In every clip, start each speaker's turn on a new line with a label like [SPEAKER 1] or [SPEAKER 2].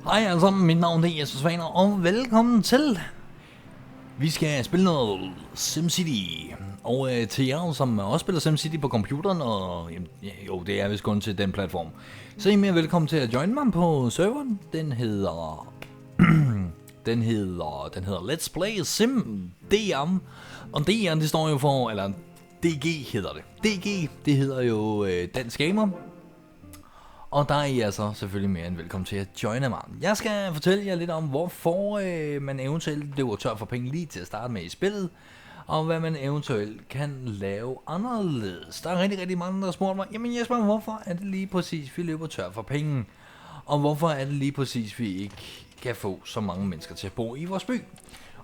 [SPEAKER 1] Hej alle sammen, mit navn er Jesus Svaner, og velkommen til. Vi skal spille noget SimCity, og til jer, som også spiller SimCity på computeren, og jo, det er vist kun til den platform, så er I mere velkommen til at join mig på serveren. Den hedder Let's Play Sim DM, og DM, det står jo for, eller DG hedder det. DG, det hedder jo Dansk Gamer. Og der er I altså selvfølgelig mere end velkommen til at joine mig. Jeg skal fortælle jer lidt om, hvorfor man eventuelt løber tør for penge lige til at starte med i spillet, og hvad man eventuelt kan lave anderledes. Der er rigtig mange, der har spurgt mig, jamen Jesper, hvorfor er det lige præcis, vi løber tør for penge? Og hvorfor er det lige præcis, vi ikke kan få så mange mennesker til at bo i vores by?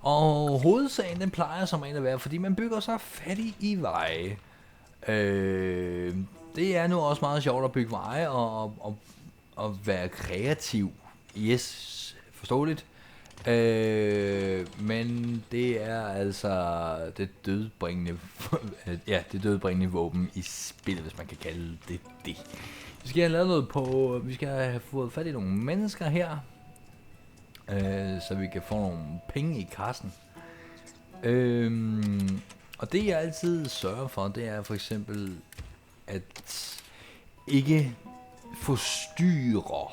[SPEAKER 1] Og hovedsagen, den plejer som at være, fordi man bygger sig fattig i veje. Det er nu også meget sjovt at bygge veje og være kreativ. Yes, forståeligt. Men det er altså det dødbringende våben i spillet, hvis man kan kalde det det. Vi skal have lavet noget på, vi skal have fået fat i nogle mennesker her, så vi kan få nogle penge i kassen. Og det jeg altid sørger for, det er for eksempel at ikke forstyrre,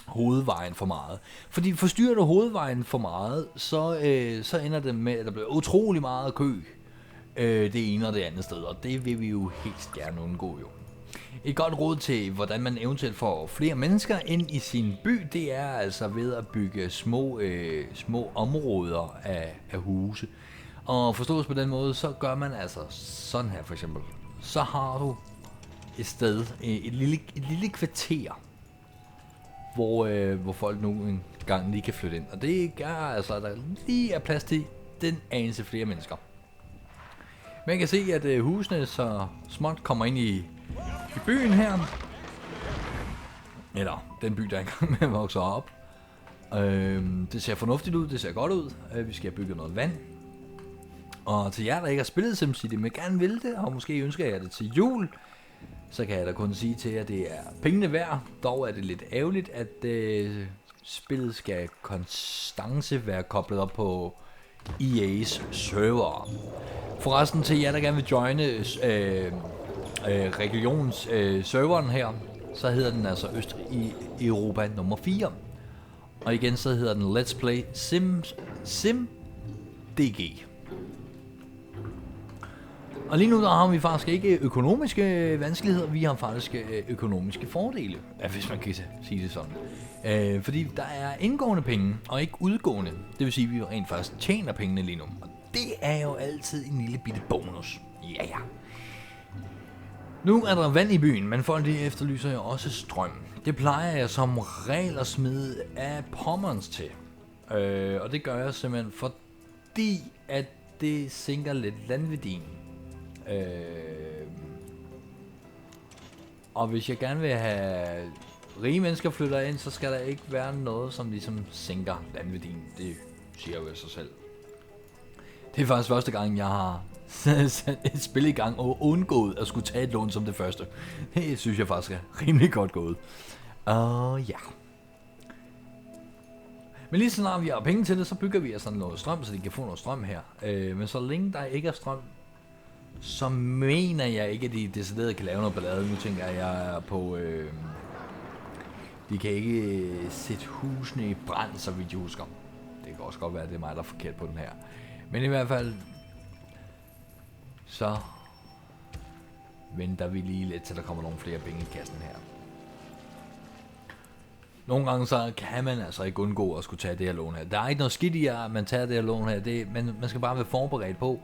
[SPEAKER 1] hovedvejen for meget. Fordi forstyrrer du hovedvejen for meget, så ender det med, at der bliver utrolig meget kø det ene og det andet sted, og det vil vi jo helst gerne undgå jo. Et godt råd til, hvordan man eventuelt får flere mennesker ind i sin by, det er altså ved at bygge små områder af huse. Og forstås på den måde, så gør man altså sådan her for eksempel. Så har du et sted, et lille kvarter, hvor folk nu en gang lige kan flytte ind. Og det gør altså, at der lige er plads til den anelse flere mennesker. Man kan se, at husene så småt kommer ind i byen her. Eller den by, der er engang med at vokse op. Det ser fornuftigt ud, det ser godt ud. Vi skal bygge noget vand. Og til jer, der ikke har spillet SimCity, men gerne vil det, og måske ønsker jeg det til jul, så kan jeg da kun sige til jer, at det er pengene værd. Dog er det lidt ærgerligt, at spillet skal konstance være koblet op på EA's server. Forresten til jer, der gerne vil joine regionens serveren her, så hedder den altså Østrig i Europa nummer 4. Og igen så hedder den Let's Play Sim DG. Og lige nu der har vi faktisk ikke økonomiske vanskeligheder, vi har faktisk økonomiske fordele, hvis man kan sige det sådan. Fordi der er indgående penge og ikke udgående, det vil sige at vi rent faktisk tjener pengene lige nu. Og det er jo altid en lille bitte bonus. Ja. Nu er der vand i byen, men folk de efterlyser jo også strøm. Det plejer jeg som regel at smide af Pommers til. Og det gør jeg simpelthen fordi, at det sænker lidt landværdien. Og hvis jeg gerne vil have rige mennesker flytter ind, så skal der ikke være noget, som ligesom sænker landværdien. Det siger jo sig selv. Det er faktisk første gang, jeg har sat et spil i gang og undgået at skulle tage et lån som det første. Det synes jeg faktisk er rimelig godt gået. Ja. Men lige så snart vi har penge til det, så bygger vi sådan noget strøm, så de kan få noget strøm her. Men så længe der ikke er strøm, så mener jeg ikke, at de decideret kan lave noget ballade. Nu tænker jeg på, de kan ikke sætte husene i brand, så vidt jeg husker. Det kan også godt være, at det er mig, der er forkert på den her. Men i hvert fald, så venter vi lige lidt, til der kommer nogle flere penge i kassen her. Nogle gange så kan man altså ikke undgå at skulle tage det her lån her. Der er ikke noget skidt i, at man tager det her lån her, men man skal bare være forberedt på,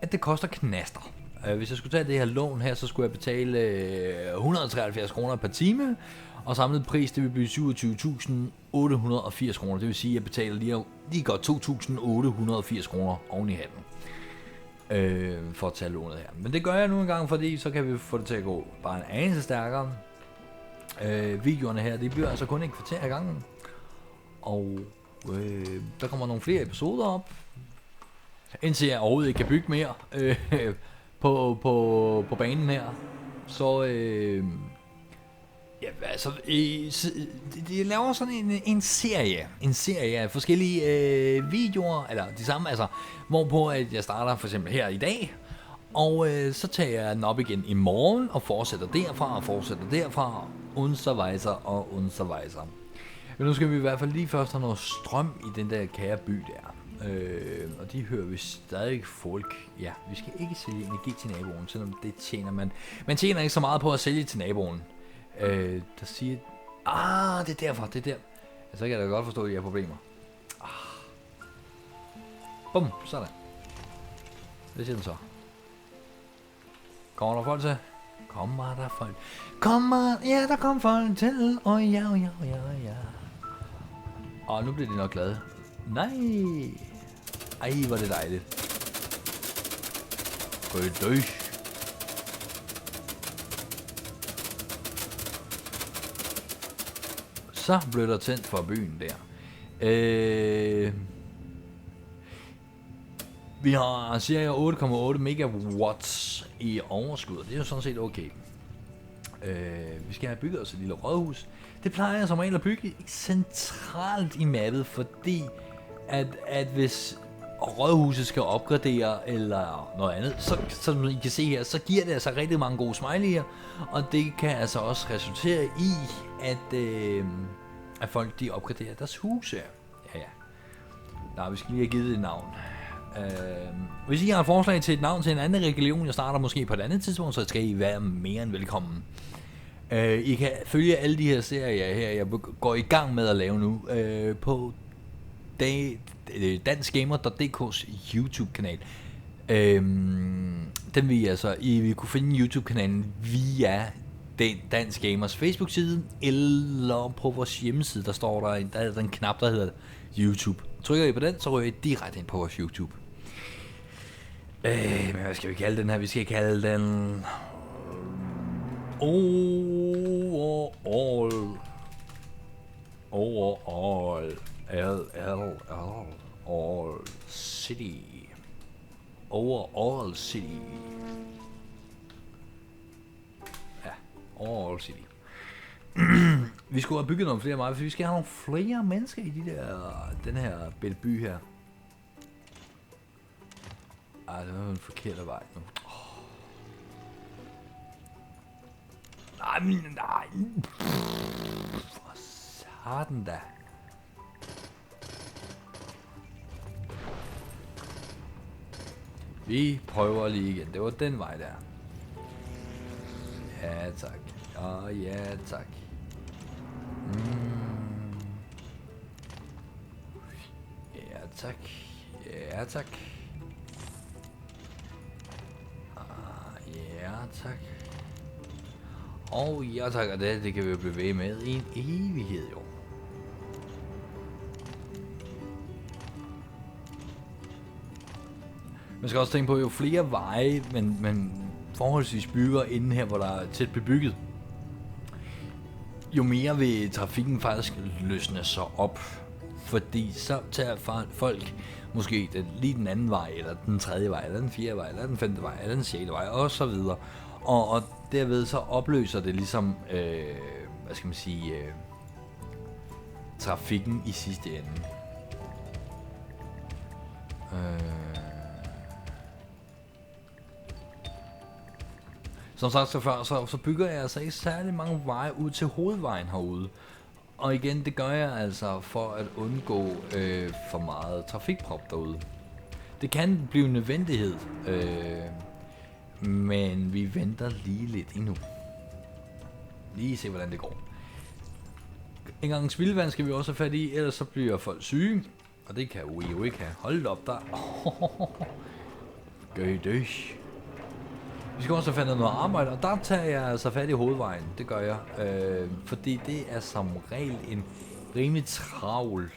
[SPEAKER 1] at det koster knaster. Hvis jeg skulle tage det her lån her, så skulle jeg betale 173 kroner per time, og samlet pris, det vil blive 27.880 kroner. Det vil sige, at jeg betaler lige godt 2.880 kroner oven i hatten for at tage lånet her. Men det gør jeg nu engang, fordi så kan vi få det til at gå bare en anelse stærkere. Videoerne her, de bliver altså kun et kvarter ad gangen. Og der kommer nogle flere episoder op, indtil jeg overhovedet ikke kan bygge mere på banen her. Så Ja, altså, de laver sådan en serie af forskellige videoer, eller de samme, altså, hvorpå at jeg starter for eksempel her i dag, og så tager jeg den op igen i morgen, og fortsætter derfra, und so weiter. Men nu skal vi i hvert fald lige først have noget strøm i den der kære by der. Og de hører vi stadig folk. Ja, vi skal ikke sælge energi til naboen, selvom det tjener man. Man tjener ikke så meget på at sælge til naboen. Der siger... det er derfor, det er der. Så kan jeg da godt forstå, at I har problemer. Bum, sådan. Hvad siger den så? Kommer der folk til? Ja, der kommer folk til. Ja. Og nu bliver de nok glade. Nej. Ej, hvor er det dejligt. Gå i døg. Så blev der tændt fra byen der. Vi har cirka 8,8 megawatts i overskud, og det er jo sådan set okay. Vi skal have bygget os et lille rådhus. Det plejer jeg som regel at bygge centralt i mappet, fordi at hvis rådhuset skal opgradere eller noget andet, så som I kan se her, så giver det altså rigtig mange gode smiley'er, og det kan altså også resultere i, at folk de opgraderer deres huse. Ja. Nej, vi skal lige have givet det et navn. Hvis I har et forslag til et navn til en anden region, jeg starter måske på et andet tidspunkt, så skal I være mere end velkommen. I kan følge alle de her serier her, jeg går i gang med at lave nu, på danskgamer.dk's YouTube-kanal. Den vil altså, I vil kunne finde YouTube-kanalen via Dansk Gamers Facebook-side, eller på vores hjemmeside, der er den knap, der hedder YouTube. Trykker I på den, så ryger I direkte ind på vores YouTube. Men hvad skal vi kalde den her? Vi skal kalde den... Overall City. Overall City. Ja, Overall City. Vi skulle have bygget nogle flere meget, for vi skal have nogle flere mennesker i den her by her. Det var en forkert vej nu. Nej. For satan da. Vi prøver lige igen. Det var den vej der. Ja tak. Ja tak. Ja tak. Ja tak. Ja tak. Og ja tak, og det kan vi jo bevæge med i en evighed jo. Man skal også tænke på, jo flere veje, men forholdsvis bygger inden her, hvor der er tæt bebygget, jo mere vil trafikken faktisk løsne sig op. Fordi så tager folk måske lige den anden vej, eller den tredje vej, eller den fjerde vej, eller den femte vej, eller den sjette vej, og så videre. Og derved så opløser det ligesom, hvad skal man sige, trafikken i sidste ende. Som sagt så før, så bygger jeg altså ikke særlig mange veje ud til hovedvejen herude. Og igen, det gør jeg altså for at undgå for meget trafikprop derude. Det kan blive en nødvendighed, men vi venter lige lidt endnu. Lige se, hvordan det går. En gang spildevand skal vi også have fat i, ellers så bliver folk syge. Og det kan vi jo ikke have. Hold op der. Gør det. Vi skal også have fat i noget arbejde, og der tager jeg altså fat i hovedvejen. Det gør jeg. Fordi det er som regel en rimelig travl,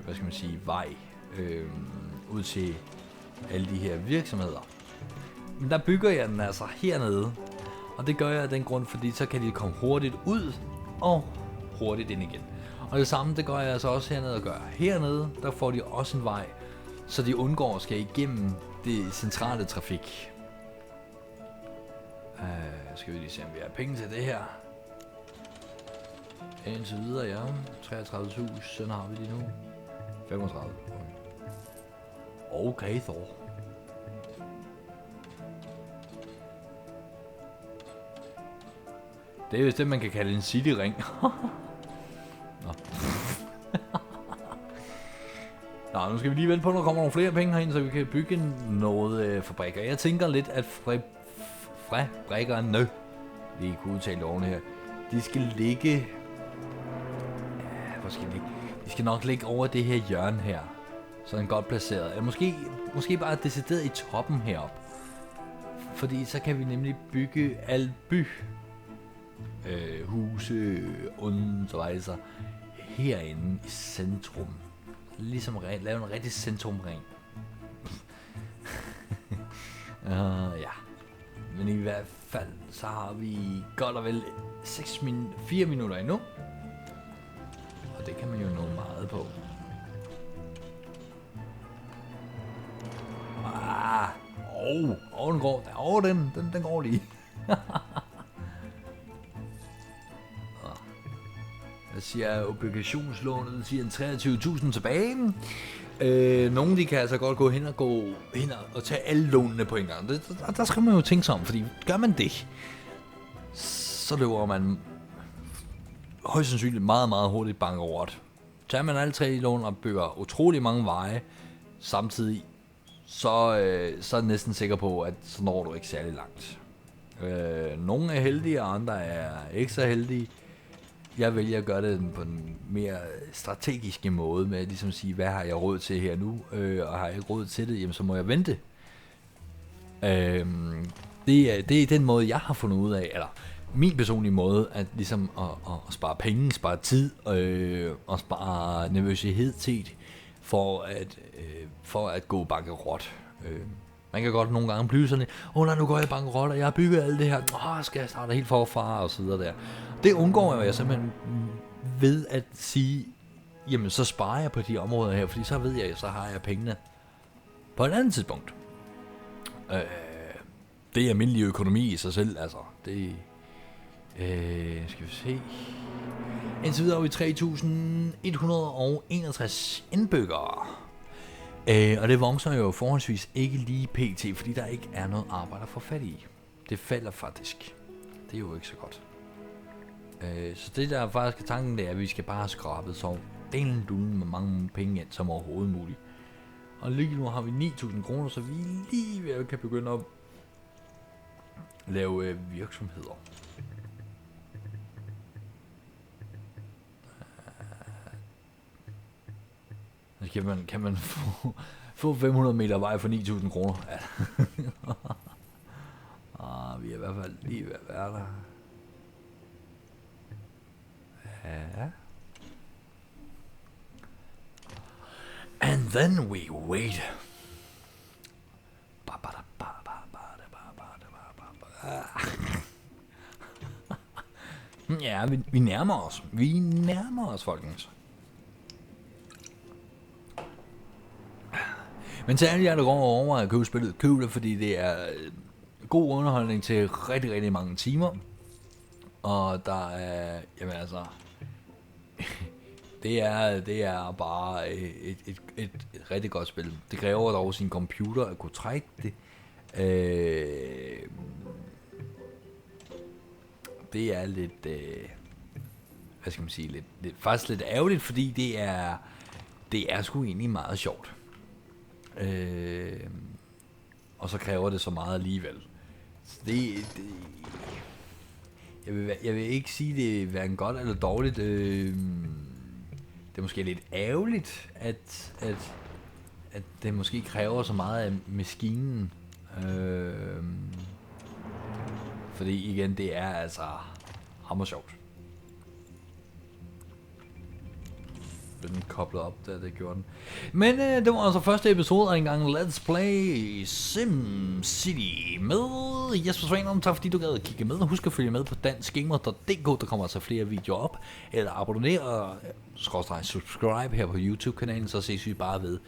[SPEAKER 1] hvad skal man sige, vej ud til alle de her virksomheder. Men der bygger jeg den altså hernede. Og det gør jeg af den grund, fordi så kan de komme hurtigt ud og hurtigt ind igen. Og det samme, det gør jeg altså også hernede og gør. Hernede, der får de også en vej, så de undgår at skal igennem det centrale trafik. Skal vi lige se, om vi har penge til det her. Indtil videre, ja. 33.000 har vi lige nu. 35. Okay, Thor. Det er vist det, man kan kalde en cityring. Nå. Nå, nu skal vi lige vente på, at der kommer nogle flere penge herind, så vi kan bygge noget fabrikker. Jeg tænker lidt, at fabrikkerne, vi kunne udtale det ordentligt her, de skal ligge... Hvor skal de ligge? De skal nok ligge over det her hjørne her. Sådan godt placeret. Eller måske bare decideret i toppen herop. Fordi så kan vi nemlig bygge alt by. Huse, undrejser herinde i centrum. Ligesom lave en rigtig centrumring. Ja. Men i hvert fald, så har vi godt og vel 4 minutter endnu. Og det kan man jo nå meget på. Den går. Den går lige. Hvad siger obligationslånet? Det siger en 23.000 tilbage. Nogle de kan altså godt gå hen og tage alle lånene på en gang. Der skal man jo tænke sig om, fordi gør man det, så løber man højst sandsynligt meget, meget hurtigt bankerot. Tager man alle 3 lån og bygger utrolig mange veje samtidig, så er jeg næsten sikker på, at så når du ikke særlig langt. Nogle er heldige, og andre er ikke så heldige. Jeg vælger at gøre det på en mere strategisk måde, med at ligesom sige, hvad har jeg råd til her nu, og har jeg ikke råd til det, jamen så må jeg vente. Det er den måde, jeg har fundet ud af, eller min personlige måde, at ligesom at spare penge, spare tid, og spare nervøsitet for at gå bankerot. Man kan godt nogle gange blive sådan, nej, nu går jeg bankerot, og jeg har bygget alt det her, skal jeg starte helt forfra, og så videre der. Det undgår jeg simpelthen ved at sige, jamen så sparer jeg på de områder her, fordi så ved jeg, så har jeg pengene på et andet tidspunkt. Det er almindelig økonomi i sig selv, altså. Det skal vi se. Indtil videre har vi 3.161 indbyggere. Og det vokser jo forholdsvis ikke lige pt, fordi der ikke er noget arbejde at få fat i. Det falder faktisk. Det er jo ikke så godt. Så det der faktisk er tanken, det er, at vi skal bare have skrabet så delen duen med mange penge ind som overhovedet muligt. Og lige nu har vi 9.000 kroner, så vi lige ved at kan begynde at lave virksomheder. Kan man få 500 meter vej for 9.000 kroner? Ja. Vi er i hvert fald lige ved at være der. Ja. And then we wait. Ja, vi nærmer os. Vi nærmer os, folkens. Men til alle jer, der går over at købe spillet, køb det, fordi det er god underholdning til rigtig, rigtig mange timer. Og der er, jamen altså, det er bare et rigtig godt spil. Det kræver dog sin computer at kunne trække det. Det er lidt, hvad skal man sige, faktisk lidt ærgerligt, fordi det er sgu egentlig meget sjovt. Og så kræver det så meget alligevel. Jeg vil ikke sige, det er hverken godt eller dårligt. Det er måske lidt ærgerligt, at det måske kræver så meget af maskinen. Fordi igen, det er altså hammer sjovt. Den koblet op, da det gjorde den. Men det var altså første episode af en gang Let's Play SimCity med Jesper Svanen. Tak fordi du gad at kigge med. Husk at følge med på danskgamer.dk. Der kommer altså flere videoer op. Eller abonner og subscribe her på YouTube-kanalen. Så ses vi bare ved.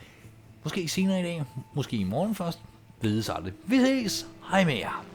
[SPEAKER 1] Måske senere i dag. Måske i morgen først. Vides aldrig. Vi ses. Hej med jer.